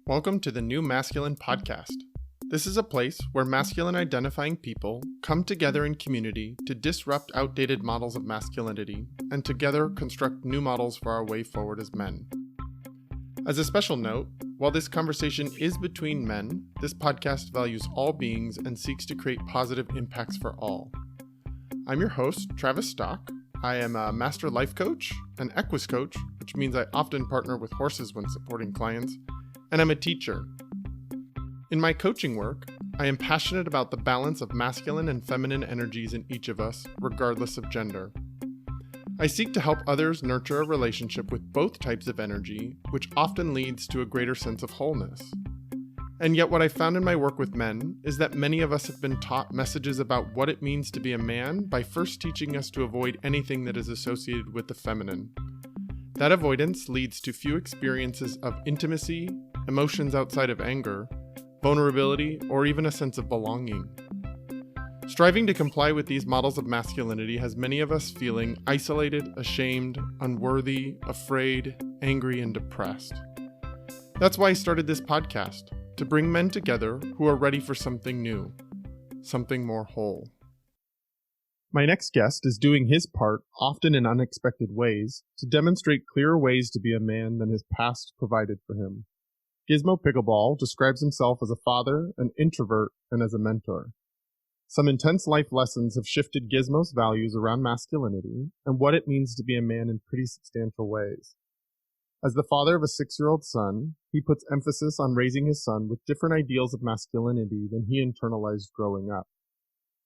Welcome to the New Masculine Podcast. This is a place where masculine identifying people come together in community to disrupt outdated models of masculinity and together construct new models for our way forward as men. As a special note, while this conversation is between men, this podcast values all beings and seeks to create positive impacts for all. I'm your host, Travis Stock. I am a master life coach, an equus coach, which means I often partner with horses when supporting clients, and I'm a teacher. In my coaching work, I am passionate about the balance of masculine and feminine energies in each of us, regardless of gender. I seek to help others nurture a relationship with both types of energy, which often leads to a greater sense of wholeness. And yet what I found in my work with men is that many of us have been taught messages about what it means to be a man by first teaching us to avoid anything that is associated with the feminine. That avoidance leads to few experiences of intimacy, emotions outside of anger, vulnerability, or even a sense of belonging. Striving to comply with these models of masculinity has many of us feeling isolated, ashamed, unworthy, afraid, angry, and depressed. That's why I started this podcast, to bring men together who are ready for something new, something more whole. My next guest is doing his part, often in unexpected ways, to demonstrate clearer ways to be a man than his past provided for him. Gizmo Pickleball describes himself as a father, an introvert, and as a mentor. Some intense life lessons have shifted Gizmo's values around masculinity and what it means to be a man in pretty substantial ways. As the father of a 6-year-old son, he puts emphasis on raising his son with different ideals of masculinity than he internalized growing up.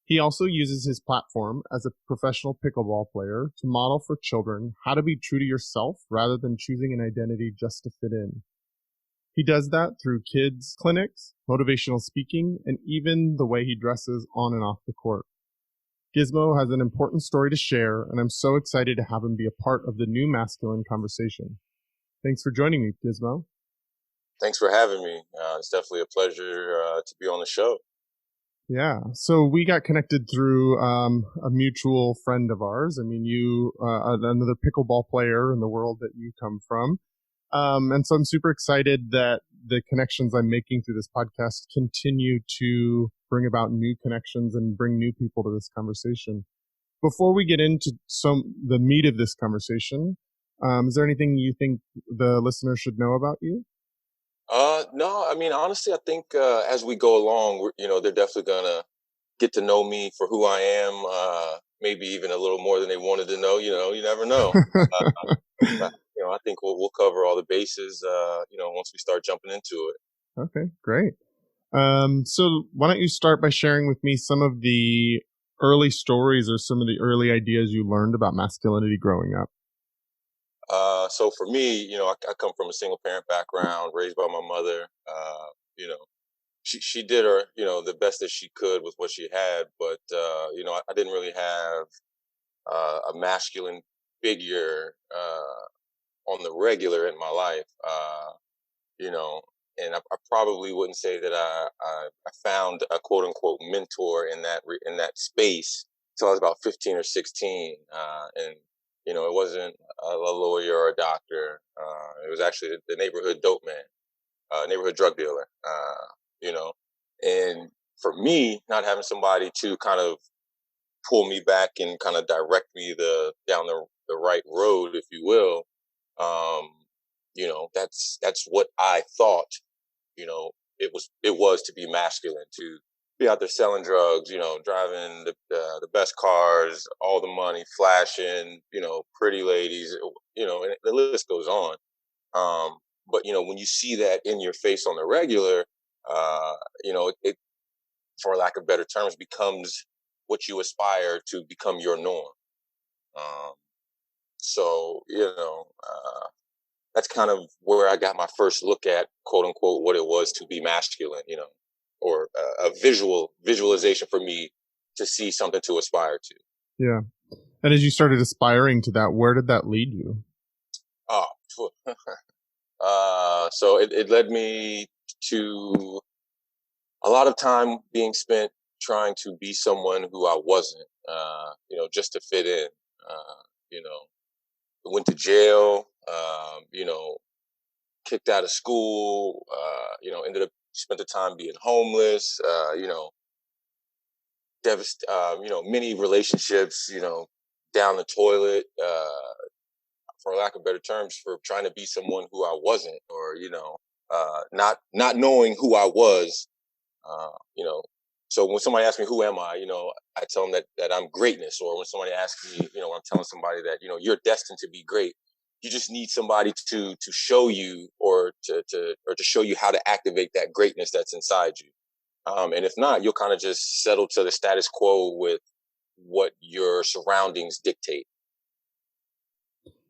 He also uses his platform as a professional pickleball player to model for children how to be true to yourself rather than choosing an identity just to fit in. He does that through kids' clinics, motivational speaking, and even the way he dresses on and off the court. Gizmo has an important story to share, and I'm so excited to have him be a part of the new masculine conversation. Thanks for joining me, Gizmo. Thanks for having me. It's definitely a pleasure to be on the show. Yeah, so we got connected through a mutual friend of ours. I mean, you, another pickleball player in the world that you come from. And so I'm super excited that the connections I'm making through this podcast continue to bring about new connections and bring new people to this conversation. Before we get into the meat of this conversation, is there anything you think the listener should know about you? No, I mean, honestly, I think as we go along, they're definitely gonna get to know me for who I am. Maybe even a little more than they wanted to know. You never know. But, I think we'll cover all the bases. Once we start jumping into it. Okay, great. So why don't you start by sharing with me some of the early stories or some of the early ideas you learned about masculinity growing up? So for me, I come from a single parent background, raised by my mother. She did her, the best that she could with what she had, but I didn't really have a masculine figure on the regular in my life. And I probably wouldn't say that I found a quote unquote mentor in that space until I was about 15 or 16, and it wasn't a lawyer or a doctor. It was actually the neighborhood dope man, neighborhood drug dealer. And for me, not having somebody to kind of pull me back and kind of direct me down the right road, if you will. Um, that's what I thought. It was to be masculine, to be out there selling drugs, driving the best cars, all the money, flashing, pretty ladies, and the list goes on. But when you see that in your face on the regular, it, for lack of better terms, becomes what you aspire to become your norm. Um, so that's kind of where I got my first look at quote unquote what it was to be masculine, or a visualization for me to see something to aspire to. Yeah. And as you started aspiring to that, where did that lead you? Oh, so it led me to a lot of time being spent trying to be someone who I wasn't, just to fit in. Went to jail, kicked out of school, ended up spent the time being homeless, many relationships, down the toilet, for lack of better terms, for trying to be someone who I wasn't, or not knowing who I was. Uh, you know, so when somebody asks me who am I, I tell them that I'm greatness. Or when somebody asks me, I'm telling somebody that you're destined to be great. You just need somebody to show you, or to show you how to activate that greatness that's inside you. And if not, you'll kind of just settle to the status quo with what your surroundings dictate.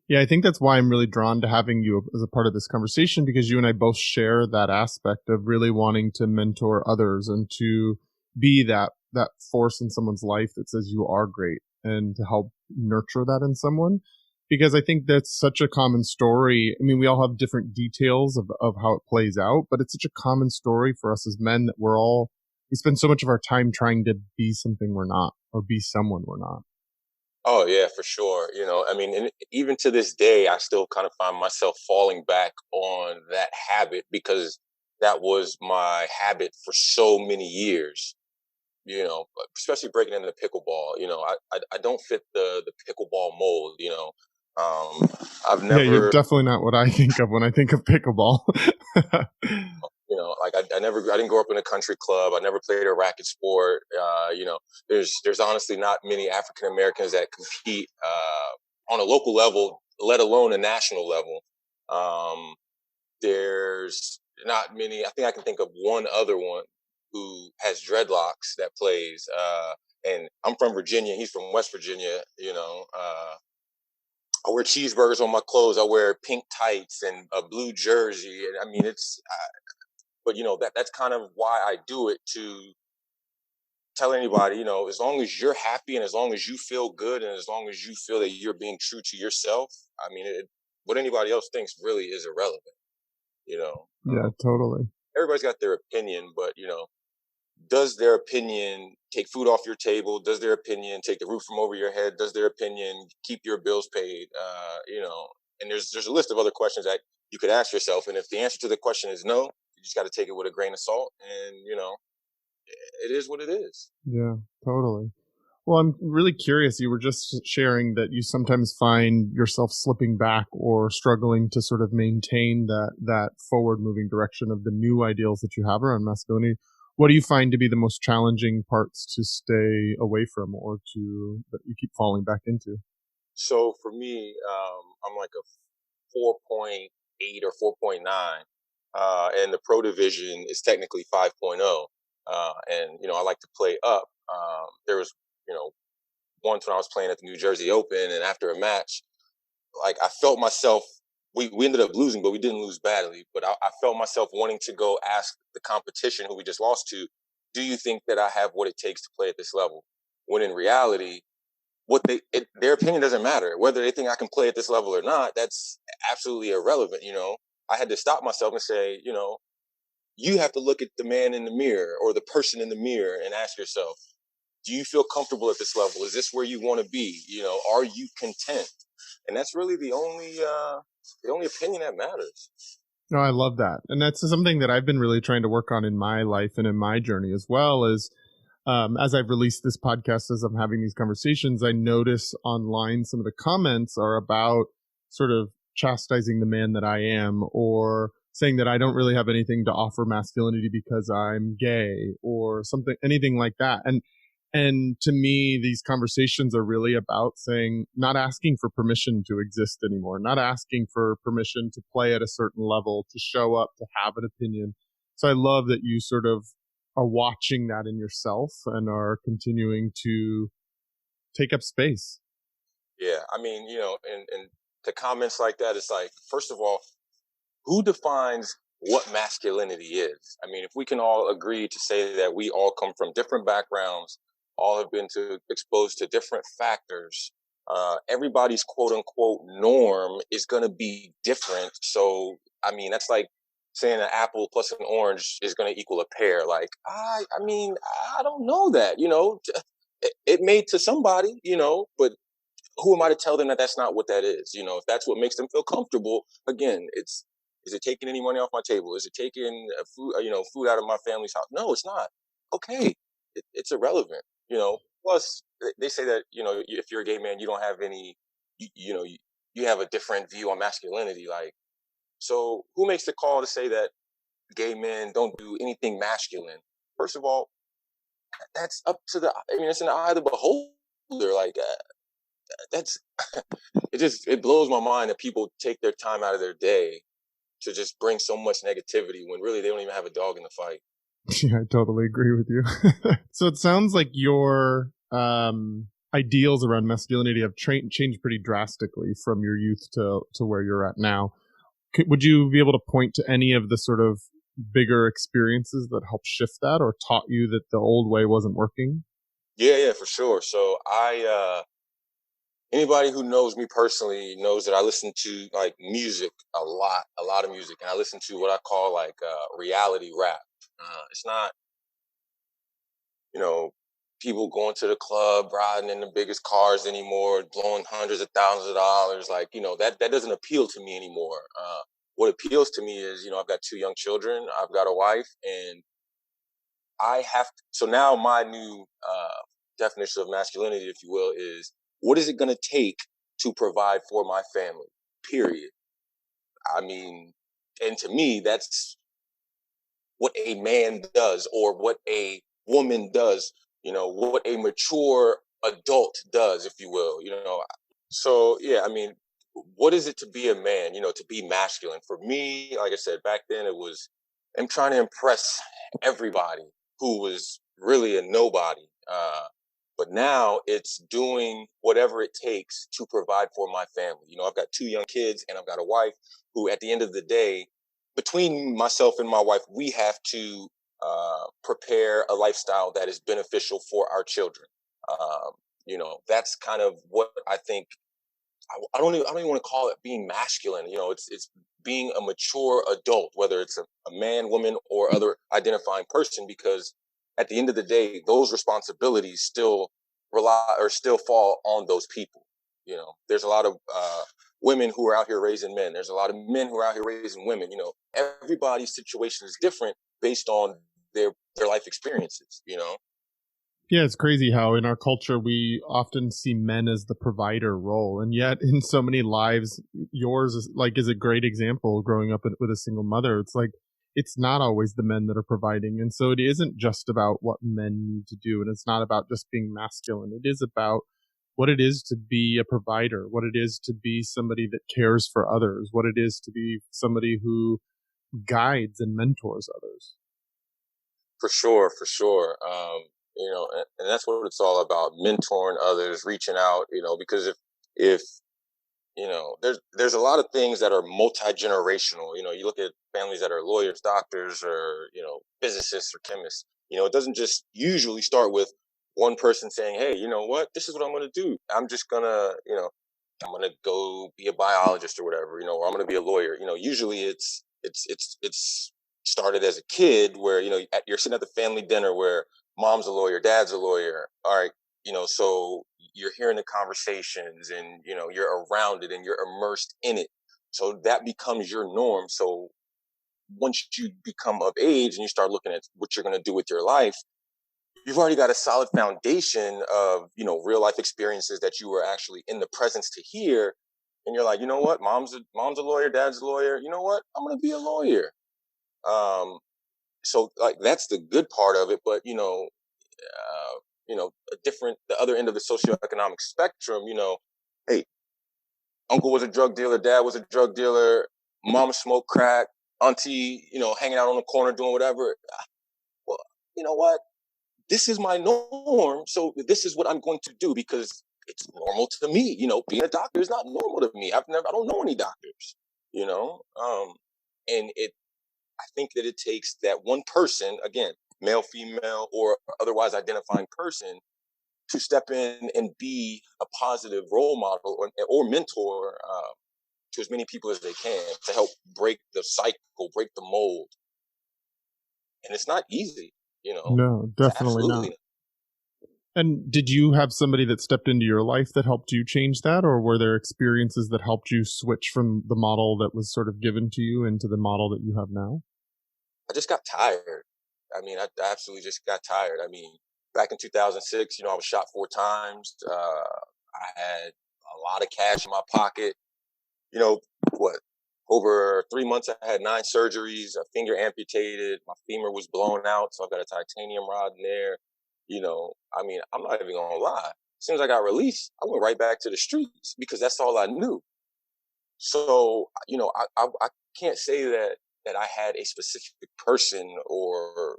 Yeah, I think that's why I'm really drawn to having you as a part of this conversation, because you and I both share that aspect of really wanting to mentor others and to be that force in someone's life that says you are great, and to help nurture that in someone. Because I think that's such a common story. I mean, we all have different details of how it plays out, but it's such a common story for us as men that we spend so much of our time trying to be something we're not, or be someone we're not. Oh yeah, for sure. I mean, and even to this day, I still kind of find myself falling back on that habit, because that was my habit for so many years. Especially breaking into pickleball. I don't fit the pickleball mold. I've Yeah, you're never, definitely not what I think of when I think of pickleball. like I didn't grow up in a country club. I never played a racket sport. There's honestly not many African Americans that compete on a local level, let alone a national level. Um, there's not many. I think I can think of one other one who has dreadlocks that plays. And I'm from Virginia. He's from West Virginia. I wear cheeseburgers on my clothes. I wear pink tights and a blue jersey. And I mean, but that's kind of why I do it, to tell anybody, as long as you're happy, and as long as you feel good, and as long as you feel that you're being true to yourself, I mean, what anybody else thinks really is irrelevant. You know, Yeah, totally. everybody's got their opinion, but does their opinion take food off your table? Does their opinion take the roof from over your head? Does their opinion keep your bills paid? And there's a list of other questions that you could ask yourself, and if the answer to the question is no, you just got to take it with a grain of salt, and it is what it is. Yeah, totally. Well, I'm really curious. You were just sharing that you sometimes find yourself slipping back or struggling to sort of maintain that forward moving direction of the new ideals that you have around masculinity. What do you find to be the most challenging parts to stay away from, or to that you keep falling back into? So for me, I'm like a 4.8 or 4.9, and the pro division is technically 5.0. And I like to play up. There was, you know, once when I was playing at the New Jersey Open, and after a match, like I felt myself. We ended up losing, but we didn't lose badly. But I felt myself wanting to go ask the competition who we just lost to, "Do you think that I have what it takes to play at this level?" When in reality, their opinion doesn't matter. Whether they think I can play at this level or not, that's absolutely irrelevant. I had to stop myself and say, you have to look at the man in the mirror, or the person in the mirror, and ask yourself, do you feel comfortable at this level? Is this where you want to be? Are you content? And that's really the only opinion that matters. No, I love that. And that's something that I've been really trying to work on in my life and in my journey as well. Is as I've released this podcast, as I'm having these conversations, I notice online some of the comments are about sort of chastising the man that I am, or saying that I don't really have anything to offer masculinity because I'm gay, or something, anything like that. And to me, these conversations are really about saying, not asking for permission to exist anymore, not asking for permission to play at a certain level, to show up, to have an opinion. So I love that you sort of are watching that in yourself and are continuing to take up space. Yeah, I mean, and the comments like that, it's like, first of all, who defines what masculinity is? I mean, if we can all agree to say that we all come from different backgrounds, all have been exposed to different factors, everybody's quote unquote norm is going to be different. So, I mean, that's like saying an apple plus an orange is going to equal a pear. Like, I mean, I don't know that. It made to somebody, but who am I to tell them that that's not what that is? If that's what makes them feel comfortable, again, Is it taking any money off my table? Is it taking food out of my family's house? No, it's not. Okay, it's irrelevant. Plus they say that if you're a gay man, you don't have any. You have a different view on masculinity. Like, so who makes the call to say that gay men don't do anything masculine? First of all, that's up to it's in the eye of the beholder. Like, that's it blows my mind that people take their time out of their day to just bring so much negativity when really they don't even have a dog in the fight. Yeah, I totally agree with you. So it sounds like your ideals around masculinity have changed pretty drastically from your youth to where you're at now. Would you be able to point to any of the sort of bigger experiences that helped shift that or taught you that the old way wasn't working? Yeah, for sure. So anybody who knows me personally knows that I listen to like music a lot of music, and I listen to what I call like reality rap. It's not, you know, people going to the club, riding in the biggest cars anymore, blowing hundreds of thousands of dollars. Like, that doesn't appeal to me anymore. What appeals to me is, I've got 2 young children, I've got a wife, and I have to, so now my new definition of masculinity, if you will, is what is it going to take to provide for my family? Period. I mean, and to me, that's what a man does or what a woman does, what a mature adult does, if you will. So yeah, I mean, what is it to be a man, to be masculine? For me, like I said, back then it was, I'm trying to impress everybody who was really a nobody. But now it's doing whatever it takes to provide for my family. I've got 2 young kids and I've got a wife who, at the end of the day, between myself and my wife, we have to prepare a lifestyle that is beneficial for our children. Um, that's kind of what I think. I don't even want to call it being masculine. It's being a mature adult, whether it's a man, woman, or other identifying person, because at the end of the day, those responsibilities still rely or still fall on those people. There's a lot of women who are out here raising men. There's a lot of men who are out here raising women. Everybody's situation is different based on their life experiences. Yeah, it's crazy how in our culture we often see men as the provider role, and yet in so many lives, yours is a great example. Growing up with a single mother, it's like it's not always the men that are providing, and so it isn't just about what men need to do, and it's not about just being masculine. It is about what it is to be a provider, what it is to be somebody that cares for others, what it is to be somebody who guides and mentors others. For sure, for sure. And that's what it's all about: mentoring others, reaching out. Because if there's a lot of things that are multi-generational. You look at families that are lawyers, doctors, or physicists or chemists. It doesn't just usually start with one person saying, "Hey, you know what? This is what I'm going to do. I'm gonna go be a biologist or whatever, or I'm gonna be a lawyer." Usually it's started as a kid where you're sitting at the family dinner where mom's a lawyer, dad's a lawyer. All right, so you're hearing the conversations and you're around it and you're immersed in it. So that becomes your norm. So once you become of age and you start looking at what you're gonna do with your life, you've already got a solid foundation of real life experiences that you were actually in the presence to hear, and you're like, you know what, mom's a lawyer, dad's a lawyer, you know what, I'm gonna be a lawyer. Um so like that's the good part of it, but a different, the other end of the socioeconomic spectrum, hey, uncle was a drug dealer, dad was a drug dealer, mom smoked crack, auntie hanging out on the corner doing whatever. Well, you know what, this is my norm. So this is what I'm going to do because it's normal to me. Being a doctor is not normal to me. I don't know any doctors, you know? And I think that it takes that one person, again, male, female, or otherwise identifying person, to step in and be a positive role model or mentor to as many people as they can to help break the cycle, break the mold. And it's not easy, No, it's definitely not. absolutely. And did you have somebody that stepped into your life that helped you change that, or were there experiences that helped you switch from the model that was sort of given to you into the model that you have now? I just got tired. I mean, I absolutely just got tired. I mean, back in 2006, I was shot 4 times. I had a lot of cash in my pocket. You know, what? Over 3 months, I had 9 surgeries, a finger amputated, my femur was blown out, so I got a titanium rod in there. I mean, I'm not even gonna lie. As soon as I got released, I went right back to the streets because that's all I knew. So, I can't say that I had a specific person or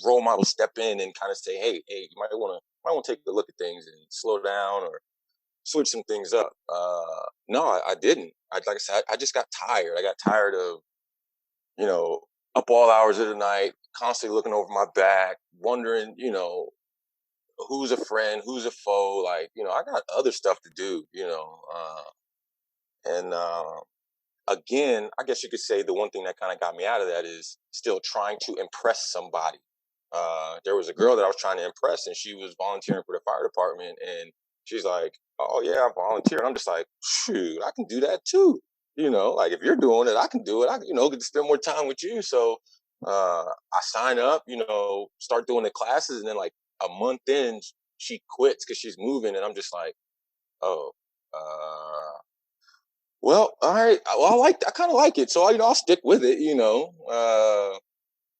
role model step in and kind of say, hey, you might want to take a look at things and slow down or switch some things up. No, I didn't. Like I said, I just got tired. I got tired of, you know, up all hours of the night, constantly looking over my back, wondering, who's a friend, who's a foe. Like, I got other stuff to do, and again, I guess you could say the one thing that kind of got me out of that is still trying to impress somebody. There was a girl that I was trying to impress, and she was volunteering for the fire department, and she's like, "Oh yeah, I volunteer." And I'm just like, "Shoot, I can do that too." Like if you're doing it, I can do it. I, get to spend more time with you. So I sign up, start doing the classes, and then like a month in, she quits because she's moving, and I'm just like, "Oh." Well, all right. Well, I kind of like it, so I'll stick with it.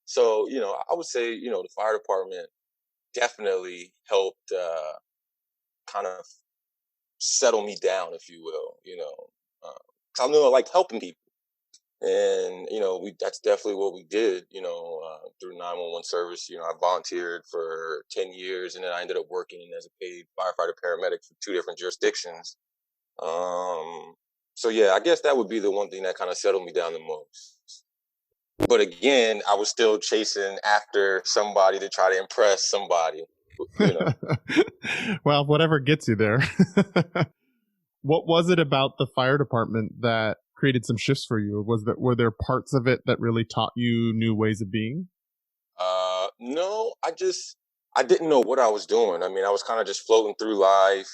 So I would say the fire department definitely helped kind of settle me down, if you will. 'Cause I know I like helping people, and that's definitely what we did. Through 911 service. I volunteered for 10 years, and then I ended up working as a paid firefighter paramedic for 2 different jurisdictions. Um, so yeah, I guess that would be the one thing that kind of settled me down the most. But again, I was still chasing after somebody to try to impress somebody. You know, Well, whatever gets you there. What was it about the fire department that created some shifts for you? Were there parts of it that really taught you new ways of being? no, I didn't know what I was doing. I mean, I was kind of just floating through life,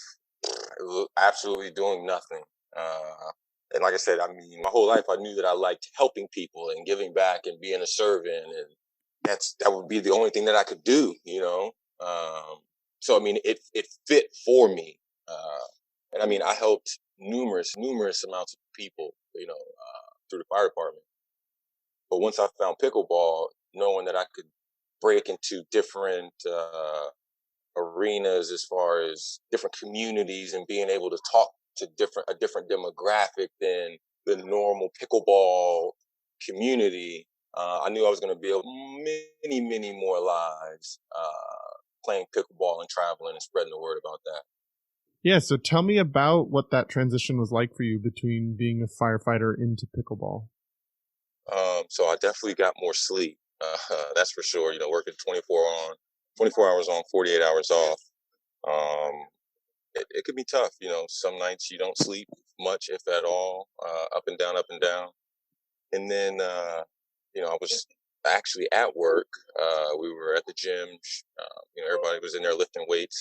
absolutely doing nothing. Uh, and like I said, I mean, my whole life I knew that I liked helping people and giving back and being a servant, and that would be the only thing that I could do. So I mean, it fit for me, and I mean, I helped numerous amounts of people, through the fire department. But once I found pickleball, knowing that I could break into different arenas as far as different communities and being able to talk to different demographic than the normal pickleball community, I knew I was going to build many more lives playing pickleball and traveling and spreading the word about that. Yeah, so tell me about what that transition was like for you between being a firefighter into pickleball. So I definitely got more sleep. That's for sure. Working 24 hours on, 48 hours off. Um, it could be tough. Some nights you don't sleep much, if at all, up and down, up and down. And then, I was actually at work. We were at the gym. Everybody was in there lifting weights.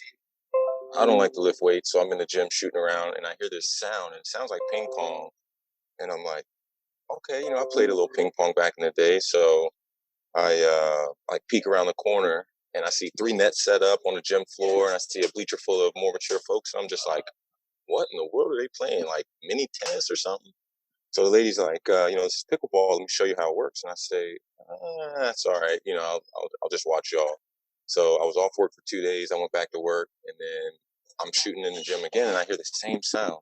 I don't like to lift weights, so I'm in the gym shooting around, and I hear this sound, and it sounds like ping pong. And I'm like, okay, I played a little ping pong back in the day, so I like peek around the corner, and I see 3 nets set up on the gym floor, and I see a bleacher full of more mature folks. And I'm just like, what in the world are they playing? Like mini tennis or something? So the lady's like, this is pickleball. Let me show you how it works. And I say, that's all right. I'll just watch y'all. So I was off work for 2 days. I went back to work, and then I'm shooting in the gym again, and I hear the same sound.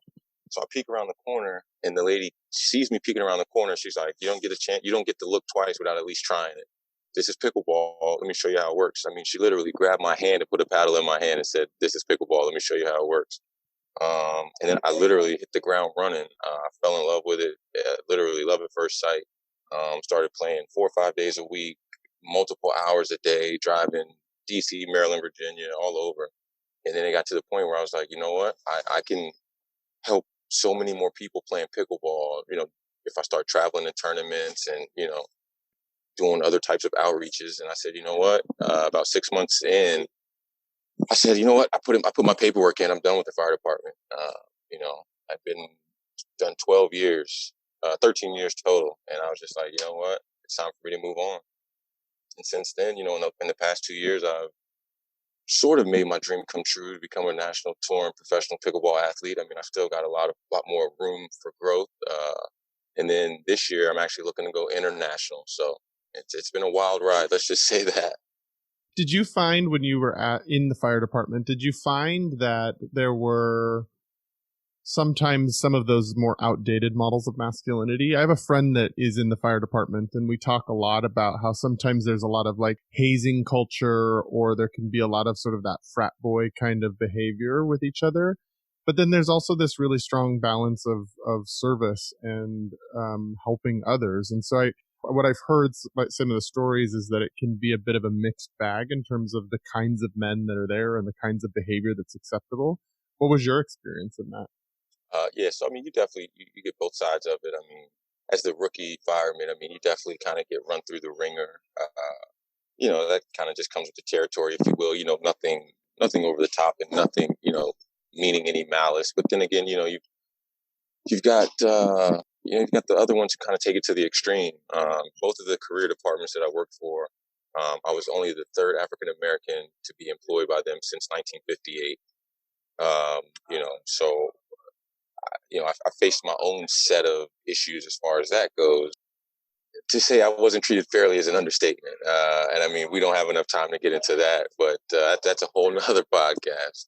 So I peek around the corner, and the lady sees me peeking around the corner. She's like, "You don't get a chance. You don't get to look twice without at least trying it. This is pickleball. Let me show you how it works." I mean, she literally grabbed my hand and put a paddle in my hand and said, "This is pickleball. Let me show you how it works." And then I literally hit the ground running. I fell in love with it. Literally love at first sight. Started playing 4 or 5 days a week, multiple hours a day, driving DC, Maryland, Virginia, all over. And then it got to the point where I was like, you know what? I can help so many more people playing pickleball. If I start traveling to tournaments and doing other types of outreaches. And I said, you know what? About 6 months in, I said, you know what? I put my paperwork in. I'm done with the fire department. You know, I've been done 12 years, 13 years total, and I was just like, you know what? It's time for me to move on. And since then, you know, in the past 2 years, I've sort of made my dream come true to become a national touring professional pickleball athlete. I mean, I still got lot more room for growth. And then this year, I'm actually looking to go international. So it's been a wild ride. Let's just say that. Did you find when you were in the fire department, did you find that there were sometimes some of those more outdated models of masculinity? I have a friend that is in the fire department, and we talk a lot about how sometimes there's a lot of like hazing culture, or there can be a lot of sort of that frat boy kind of behavior with each other. But then there's also this really strong balance of service and helping others. And so what I've heard about some of the stories is that it can be a bit of a mixed bag in terms of the kinds of men that are there and the kinds of behavior that's acceptable. What was your experience in that? Yeah, so I mean, you get both sides of it. I mean, as the rookie fireman, I mean, you definitely kind of get run through the ringer. You know, that kind of just comes with the territory, if you will. You know, nothing over the top and nothing, you know, meaning any malice. But then again, you know, you've got you've got the other ones who kind of take it to the extreme. Both of the career departments that I worked for, I was only the third African American to be employed by them since 1958. You know, so you know, I faced my own set of issues as far as that goes. To say I wasn't treated fairly is an understatement. And I mean, we don't have enough time to get into that, but that's a whole nother podcast.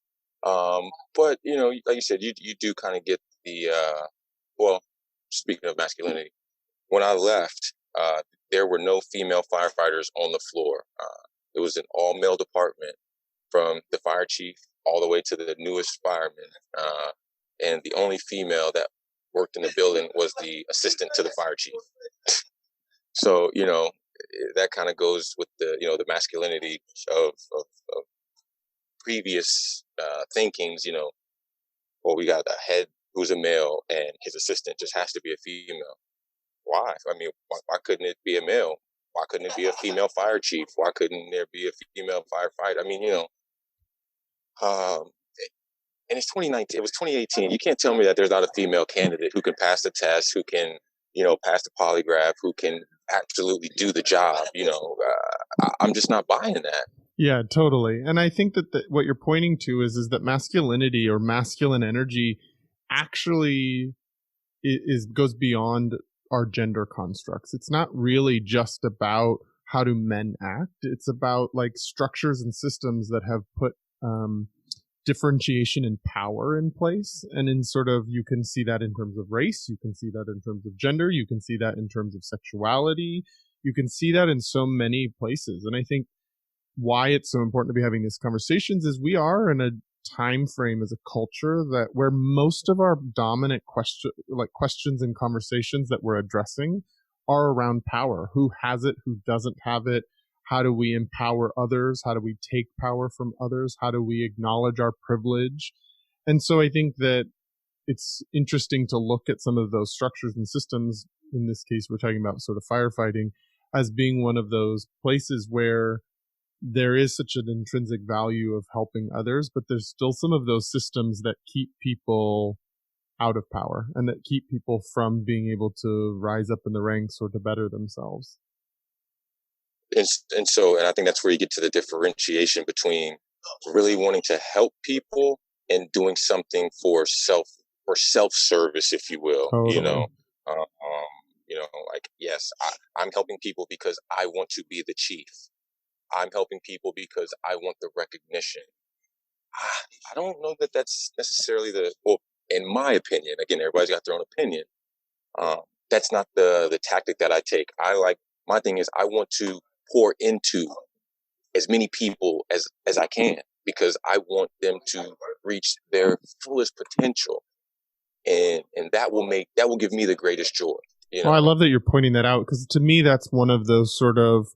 But you know, like you said, you do kind of get the well. Speaking of masculinity, when I left, there were no female firefighters on the floor. It was an all male department from the fire chief all the way to the newest fireman. And the only female that worked in the building was the assistant to the fire chief. So, you know, that kind of goes with the, you know, the masculinity of previous thinkings, you know, well, we got a head who's a male and his assistant just has to be a female. Why? I mean, why couldn't it be a male? Why couldn't it be a female fire chief? Why couldn't there be a female firefighter? I mean, you know, um, and it's 2019. It was 2018. You can't tell me that there's not a female candidate who can pass the test, who can, you know, pass the polygraph, who can absolutely do the job. You know, I'm just not buying that. Yeah, totally. And I think that what you're pointing to is that masculinity or masculine energy actually goes beyond our gender constructs. It's not really just about how do men act. It's about like structures and systems that have put differentiation and power in place. And in sort of, you can see that in terms of race, you can see that in terms of gender, you can see that in terms of sexuality, you can see that in so many places. And I think why it's so important to be having these conversations is we are in a time frame as a culture that where most of our dominant questions and conversations that we're addressing are around power. Who has it? Who doesn't have it? How do we empower others? How do we take power from others? How do we acknowledge our privilege? And so I think that it's interesting to look at some of those structures and systems. In this case, we're talking about sort of firefighting as being one of those places where there is such an intrinsic value of helping others, but there's still some of those systems that keep people out of power and that keep people from being able to rise up in the ranks or to better themselves. And I think that's where you get to the differentiation between really wanting to help people and doing something for self service, if you will. Totally. You know, like yes, I'm helping people because I want to be the chief. I'm helping people because I want the recognition. I don't know that that's necessarily well, in my opinion, again, everybody's got their own opinion. That's not the tactic that I take. My thing is I want to pour into as many people as I can because I want them to reach their fullest potential. And that will give me the greatest joy. You know? Well, I love that you're pointing that out because to me, that's one of those sort of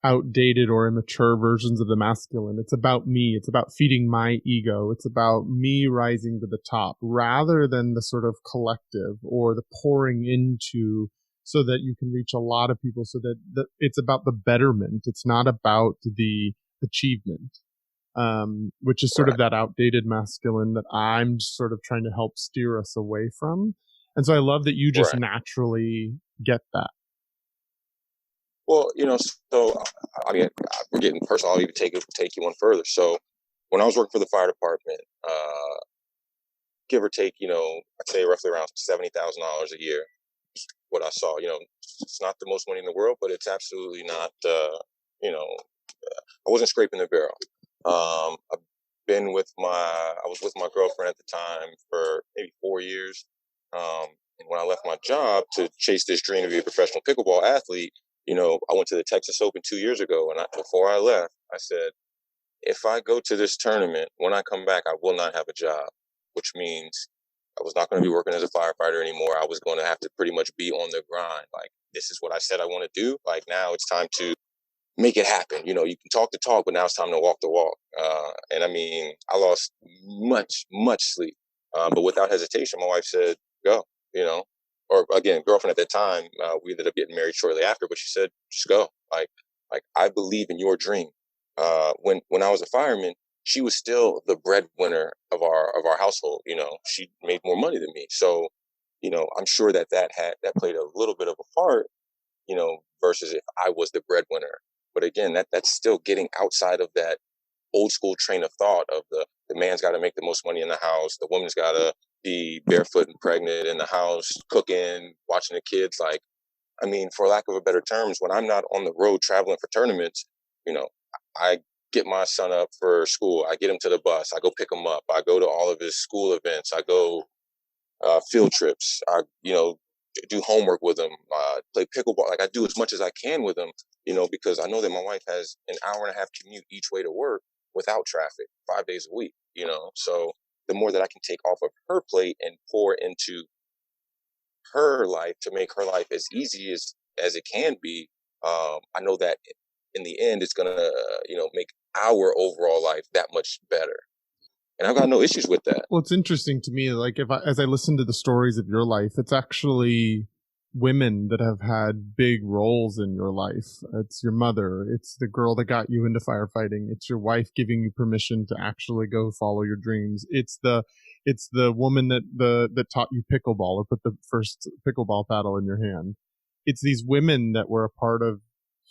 outdated or immature versions of the masculine. It's about me. It's about feeding my ego. It's about me rising to the top rather than the sort of collective or the pouring into so that you can reach a lot of people so that it's about the betterment. It's not about the achievement. which is sort of Right. that outdated masculine that I'm sort of trying to help steer us away from. And so I love that you just Right. naturally get that. Well, so I mean, we're getting personal. I'll even take you one further. So, when I was working for the fire department, give or take, I'd say roughly around $70,000 a year. What I saw, it's not the most money in the world, but it's absolutely not. I wasn't scraping the barrel. I've been with I was with my girlfriend at the time for maybe 4 years. And when I left my job to chase this dream to be a professional pickleball athlete, I went to the Texas Open 2 years ago, and before I left, I said, if I go to this tournament, when I come back, I will not have a job, which means I was not going to be working as a firefighter anymore. I was going to have to pretty much be on the grind. Like, this is what I said I want to do. Like, now it's time to make it happen. You can talk the talk, but now it's time to walk the walk. And I mean, I lost much sleep. But without hesitation, my wife said, go, you know, or again, girlfriend at that time, we ended up getting married shortly after, but she said, just go. Like I believe in your dream. When I was a fireman, she was still the breadwinner of our household. She made more money than me. So, I'm sure that played a little bit of a part, versus if I was the breadwinner. But again, that's still getting outside of that old school train of thought of the man's got to make the most money in the house, the woman's got to be barefoot and pregnant in the house, cooking, watching the kids. Like, I mean, for lack of a better terms, when I'm not on the road traveling for tournaments, you know, I get my son up for school. I get him to the bus. I go pick him up. I go to all of his school events. I go field trips. I, do homework with them, play pickleball. Like, I do as much as I can with them, because I know that my wife has an hour and a half commute each way to work without traffic 5 days a week. So the more that I can take off of her plate and pour into her life to make her life as easy as it can be, I know that in the end, it's going to, make our overall life that much better. And I've got no issues with that. Well, it's interesting to me, like as I listen to the stories of your life, it's actually women that have had big roles in your life. It's your mother, it's the girl that got you into firefighting, it's your wife giving you permission to actually go follow your dreams. It's the woman that taught you pickleball or put the first pickleball paddle in your hand. It's these women that were a part of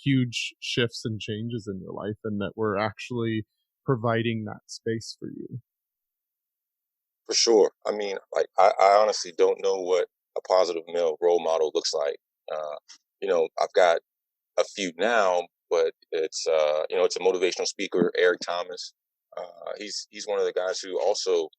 huge shifts and changes in your life and that were actually providing that space for you. For sure. I mean, like, I honestly don't know what a positive male role model looks like. I've got a few now, but it's a motivational speaker, Eric Thomas. He's one of the guys who also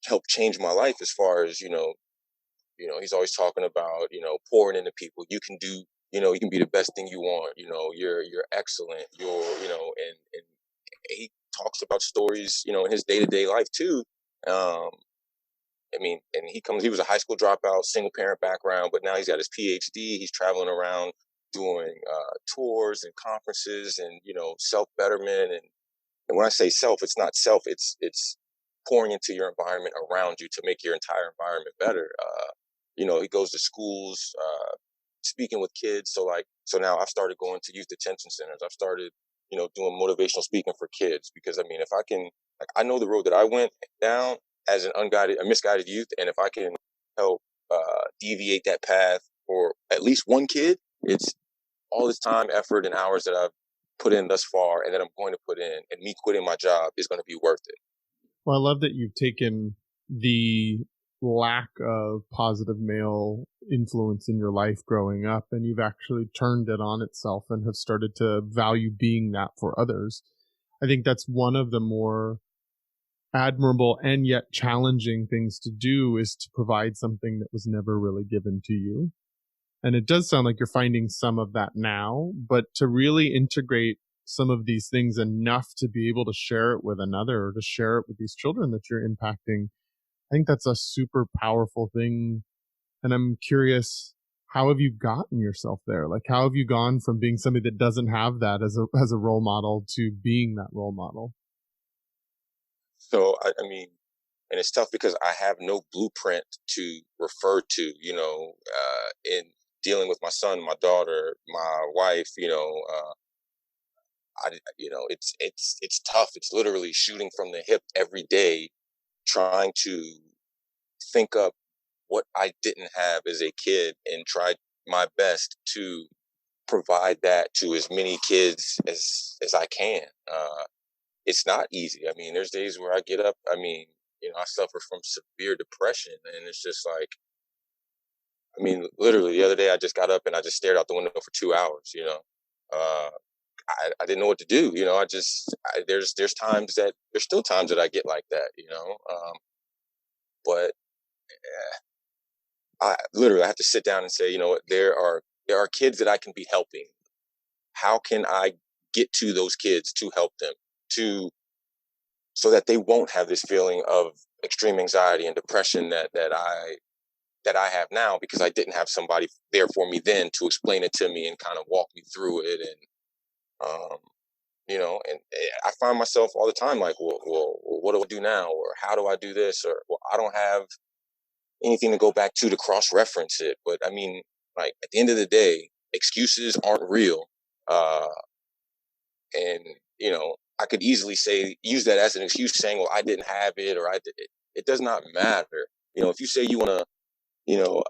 helped change my life as far as, he's always talking about, pouring into people. You can do, you can be the best thing you want. You're excellent. And he talks about stories, in his day-to-day life too. Um, I mean, and he was a high school dropout, single parent background, but now he's got his PhD. He's traveling around doing tours and conferences and, self betterment. And when I say self, it's not self, it's pouring into your environment around you to make your entire environment better. He goes to schools, speaking with kids. So now I've started going to youth detention centers. I've started, doing motivational speaking for kids because I mean, if I can, like, I know the road that I went down as a misguided youth, and if I can help deviate that path for at least one kid, it's all this time, effort, and hours that I've put in thus far, and that I'm going to put in, and me quitting my job is going to be worth it. Well, I love that you've taken the lack of positive male influence in your life growing up and you've actually turned it on itself and have started to value being that for others. I think that's one of the more admirable and yet challenging things to do is to provide something that was never really given to you. And it does sound like you're finding some of that now, but to really integrate some of these things enough to be able to share it with another or to share it with these children that you're impacting, I think that's a super powerful thing. And I'm curious, how have you gotten yourself there? Like, how have you gone from being somebody that doesn't have that as a role model to being that role model? So I mean, and it's tough because I have no blueprint to refer to, in dealing with my son, my daughter, my wife. it's tough. It's literally shooting from the hip every day, trying to think up what I didn't have as a kid and try my best to provide that to as many kids as I can. It's not easy. I mean, there's days where I get up. I mean, I suffer from severe depression, and it's just like, I mean, literally the other day I just got up and I just stared out the window for 2 hours. Uh, I didn't know what to do. There's times that there's still times that I get like that. But I have to sit down and say, you know what, there are kids that I can be helping. How can I get to those kids to help them, to so that they won't have this feeling of extreme anxiety and depression that I have now, because I didn't have somebody there for me then to explain it to me and kind of walk me through it. And I find myself all the time like, well, what do I do now, or how do I do this, or well, I don't have anything to go back to cross reference it. But I mean, like, at the end of the day, excuses aren't real. Uh, and I could easily use that as an excuse, saying, well, I didn't have it, or I did it. It does not matter. If you say you want to, you know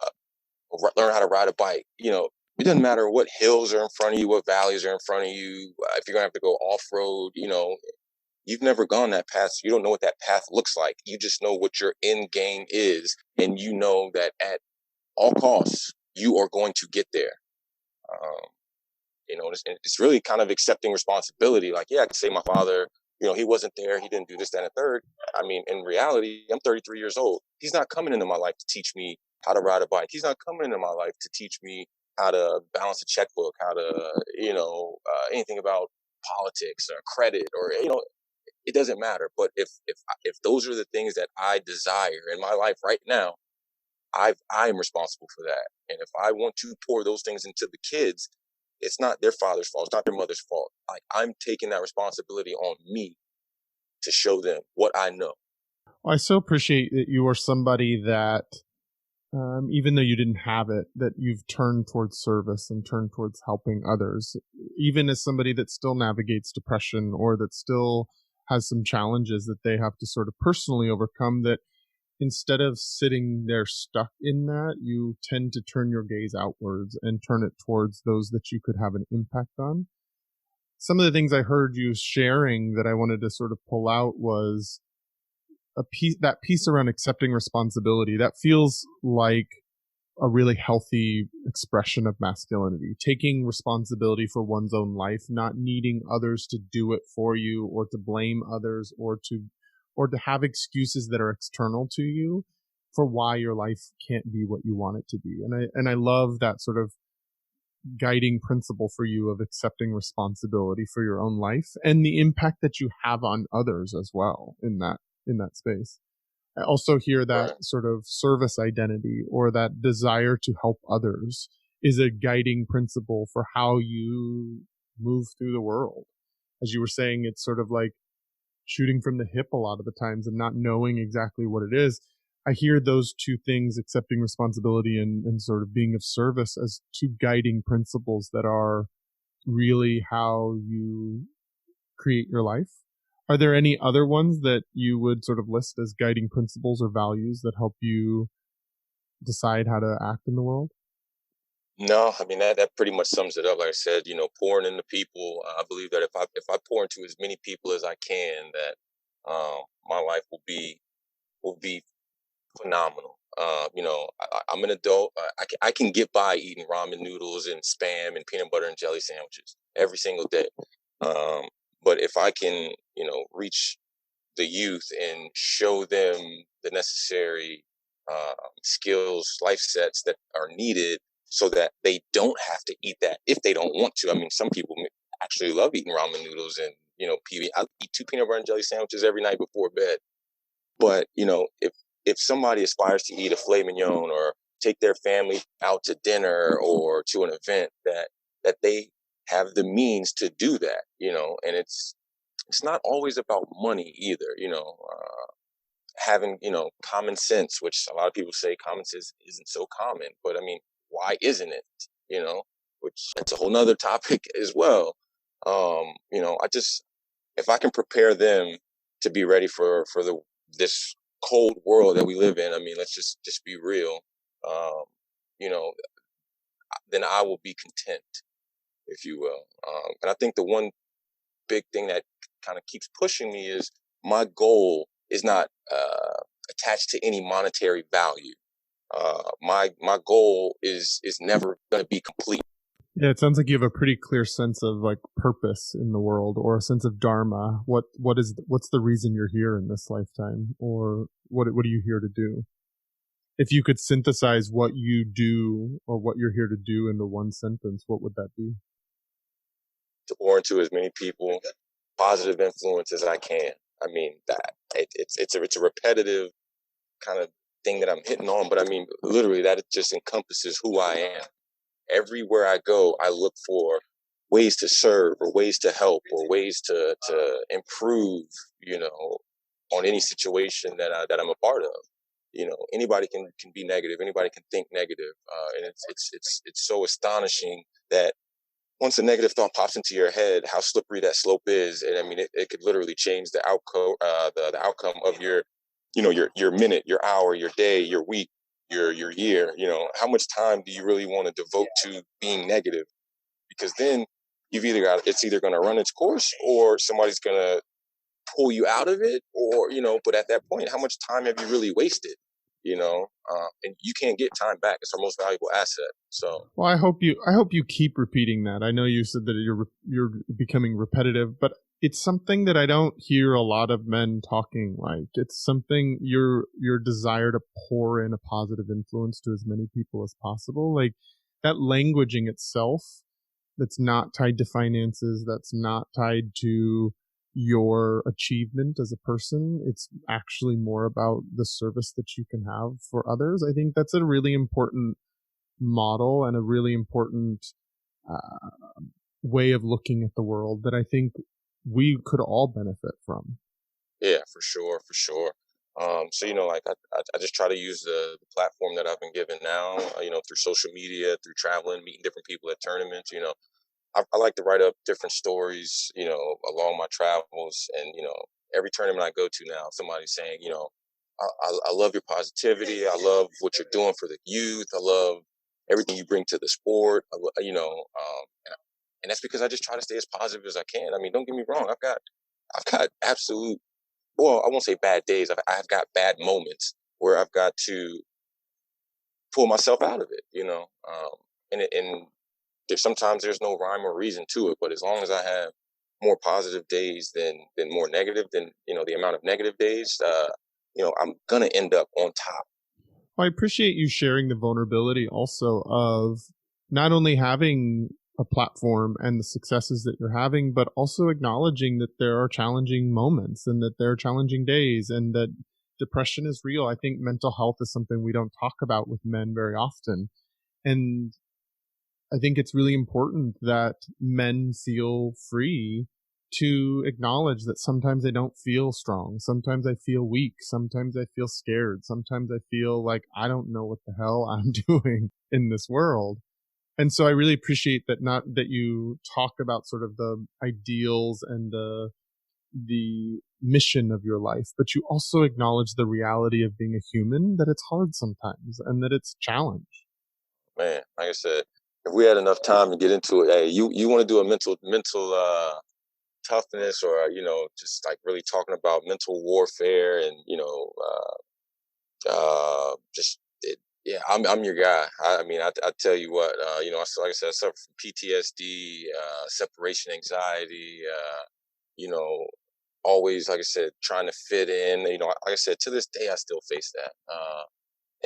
learn how to ride a bike, it doesn't matter what hills are in front of you, what valleys are in front of you. If you're gonna have to go off road, you've never gone that path, so you don't know what that path looks like. You just know what your end game is, and you know that at all costs you are going to get there. um, it's really kind of accepting responsibility. Like, yeah, I can say my father, he wasn't there, he didn't do this, that, and a third. I mean, in reality, I'm 33 years old. He's not coming into my life to teach me how to ride a bike. He's not coming into my life to teach me how to balance a checkbook, how to, anything about politics or credit, or, it doesn't matter. But if those are the things that I desire in my life right now, I'm responsible for that. And if I want to pour those things into the kids, it's not their father's fault. It's not their mother's fault. Like, I'm taking that responsibility on me to show them what I know. Well, I so appreciate that you are somebody that, even though you didn't have it, that you've turned towards service and turned towards helping others, even as somebody that still navigates depression or that still has some challenges that they have to sort of personally overcome, that instead of sitting there stuck in that, you tend to turn your gaze outwards and turn it towards those that you could have an impact on. Some of the things I heard you sharing that I wanted to sort of pull out was that piece around accepting responsibility. That feels like a really healthy expression of masculinity, taking responsibility for one's own life, not needing others to do it for you, or to blame others, or to have excuses that are external to you for why your life can't be what you want it to be. And I love that sort of guiding principle for you of accepting responsibility for your own life and the impact that you have on others as well in that space. I also hear that Right. sort of service identity, or that desire to help others, is a guiding principle for how you move through the world. As you were saying, it's sort of like shooting from the hip a lot of the times and not knowing exactly what it is. I hear those two things, accepting responsibility and sort of being of service, as two guiding principles that are really how you create your life. Are there any other ones that you would sort of list as guiding principles or values that help you decide how to act in the world? No, I mean, that pretty much sums it up. Like I said, pouring into people. I believe that if I pour into as many people as I can, that my life will be phenomenal. I'm an adult. I can get by eating ramen noodles and spam and peanut butter and jelly sandwiches every single day. Um, but if I can, reach the youth and show them the necessary skills, life sets that are needed, so that they don't have to eat that if they don't want to. I mean, some people actually love eating ramen noodles and PB. I eat two peanut butter and jelly sandwiches every night before bed. But if somebody aspires to eat a filet mignon, or take their family out to dinner or to an event, that they have the means to do that, and it's not always about money either. Having common sense, which a lot of people say common sense isn't so common, but I mean, why isn't it? Which that's a whole nother topic as well. I just, if I can prepare them to be ready for this cold world that we live in, I mean, let's just be real. Um, you know, then I will be content, if you will. And I think the one big thing that kind of keeps pushing me is my goal is not attached to any monetary value. My goal is never going to be complete. Yeah, it sounds like you have a pretty clear sense of like purpose in the world, or a sense of dharma. What's the reason you're here in this lifetime, or what are you here to do? If you could synthesize what you do or what you're here to do into one sentence, what would that be? To pour into as many people positive influence as I can. I mean that it's a repetitive kind of thing that I'm hitting on, but I mean literally that it just encompasses who I am. Everywhere I go, I look for ways to serve or ways to help or ways to improve, on any situation that I'm a part of. Anybody can be negative, anybody can think negative, and it's so astonishing that once a negative thought pops into your head, how slippery that slope is, and I mean, it could literally change the outcome, the outcome of your minute, your hour, your day, your week, your year. How much time do you really want to devote to being negative? Because then it's either going to run its course or somebody's going to pull you out of it, or but at that point, how much time have you really wasted? And you can't get time back. It's our most valuable asset. So Well, I hope you keep repeating that. I know you said that you're becoming repetitive, but it's something that I don't hear a lot of men talking like. It's something your desire to pour in a positive influence to as many people as possible. Like that languaging itself, that's not tied to finances, that's not tied to your achievement as a person. It's actually more about the service that you can have for others. I think that's a really important model and a really important uh, way of looking at the world that I think we could all benefit from. yeah, for sure, for sure. So like I just try to use the platform that I've been given now, through social media, through traveling, meeting different people at tournaments. I like to write up different stories, along my travels, and every tournament I go to now, somebody's saying, I love your positivity. I love what you're doing for the youth. I love everything you bring to the sport. And that's because I just try to stay as positive as I can. I mean, don't get me wrong. I've got absolute, well, I won't say bad days. I've got bad moments where I've got to pull myself out of it. And sometimes there's no rhyme or reason to it, but as long as I have more positive days than more negative, than the amount of negative days, I'm gonna end up on top. Well, I appreciate you sharing the vulnerability also of not only having a platform and the successes that you're having, but also acknowledging that there are challenging moments and that there are challenging days and that depression is real. I think mental health is something we don't talk about with men very often. And I think it's really important that men feel free to acknowledge that sometimes I don't feel strong. Sometimes I feel weak. Sometimes I feel scared. Sometimes I feel like I don't know what the hell I'm doing in this world. And so I really appreciate that, not that you talk about sort of the ideals and the mission of your life, but you also acknowledge the reality of being a human, that it's hard sometimes and that it's challenge. Man, like I said, if we had enough time to get into it, hey, you want to do a mental toughness, or just like really talking about mental warfare, and just yeah, I'm your guy. I mean, I tell you what, like I said, I suffer from PTSD, separation anxiety, you know, always, like I said, trying to fit in. Like I said, to this day, I still face that,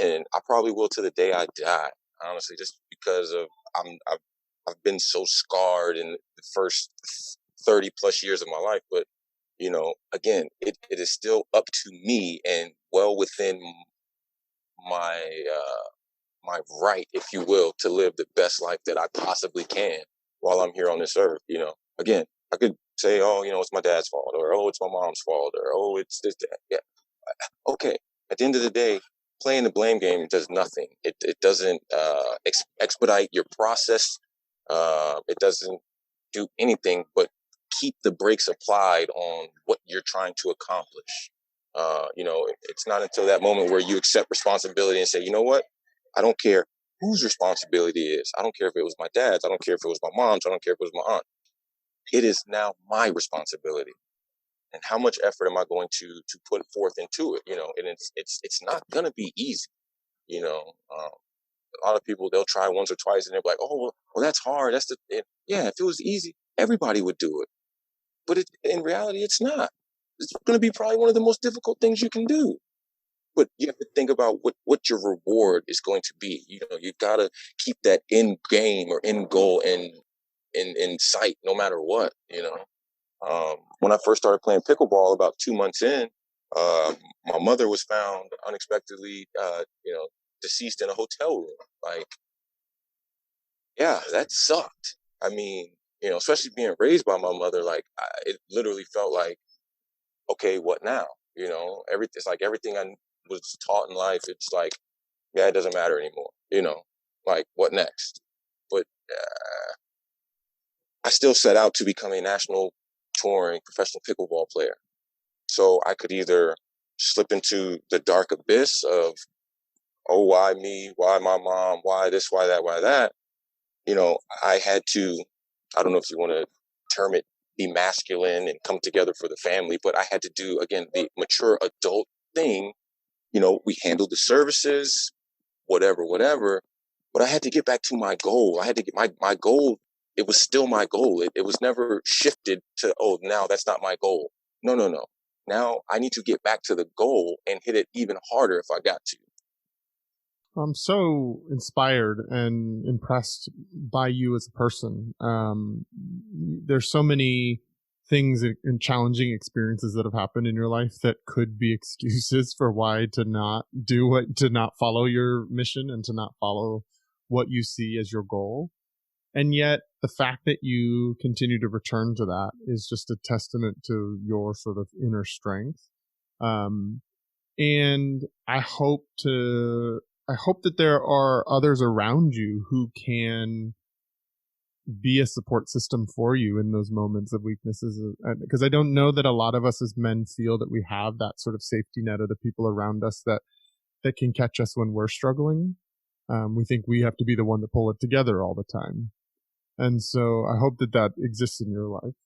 and I probably will to the day I die. Honestly, just because I've been so scarred in the first 30+ years of my life, but again, it is still up to me and well within my my right, if you will, to live the best life that I possibly can while I'm here on this earth. Again, I could say, oh, it's my dad's fault, or oh, it's my mom's fault, or oh, it's this. That. Yeah, okay. At the end of the day, playing the blame game does nothing. It doesn't expedite your process. It doesn't. do anything but keep the brakes applied on what you're trying to accomplish. It's not until that moment where you accept responsibility and say, you know what, I don't care whose responsibility it is. I don't care if it was my dad's. I don't care if it was my mom's. I don't care if it was my aunt. It is now my responsibility. And how much effort am I going to put forth into it? And it's not gonna be easy. You know, a lot of people, they'll try once or twice and they're like, oh well, that's hard. Yeah. If it was easy, everybody would do it. But in reality, it's not. It's going to be probably one of the most difficult things you can do. But you have to think about what your reward is going to be. You've got to keep that end game or end goal in sight, no matter what. When I first started playing pickleball, about 2 months in, my mother was found unexpectedly, deceased in a hotel room. Like, yeah, that sucked. I mean, especially being raised by my mother, like it literally felt like, okay, what now? It's like everything I was taught in life. It's like, yeah, it doesn't matter anymore. Like what next? But I still set out to become a national touring professional pickleball player. So I could either slip into the dark abyss of, oh, why me? Why my mom? Why this? Why that? Why that? I had to, I don't know if you want to term it, be masculine and come together for the family, but I had to do, again, the mature adult thing. We handled the services, whatever, but I had to get back to my goal. I had to get my goal. It was still my goal. It was never shifted to, oh, now that's not my goal. No. Now I need to get back to the goal and hit it even harder if I got to. I'm so inspired and impressed by you as a person. There's so many things and challenging experiences that have happened in your life that could be excuses for why to not follow your mission and to not follow what you see as your goal. And yet the fact that you continue to return to that is just a testament to your sort of inner strength. And I hope that there are others around you who can be a support system for you in those moments of weaknesses. Because I don't know that a lot of us as men feel that we have that sort of safety net of the people around us that can catch us when we're struggling. We think we have to be the one to pull it together all the time. And so I hope that exists in your life.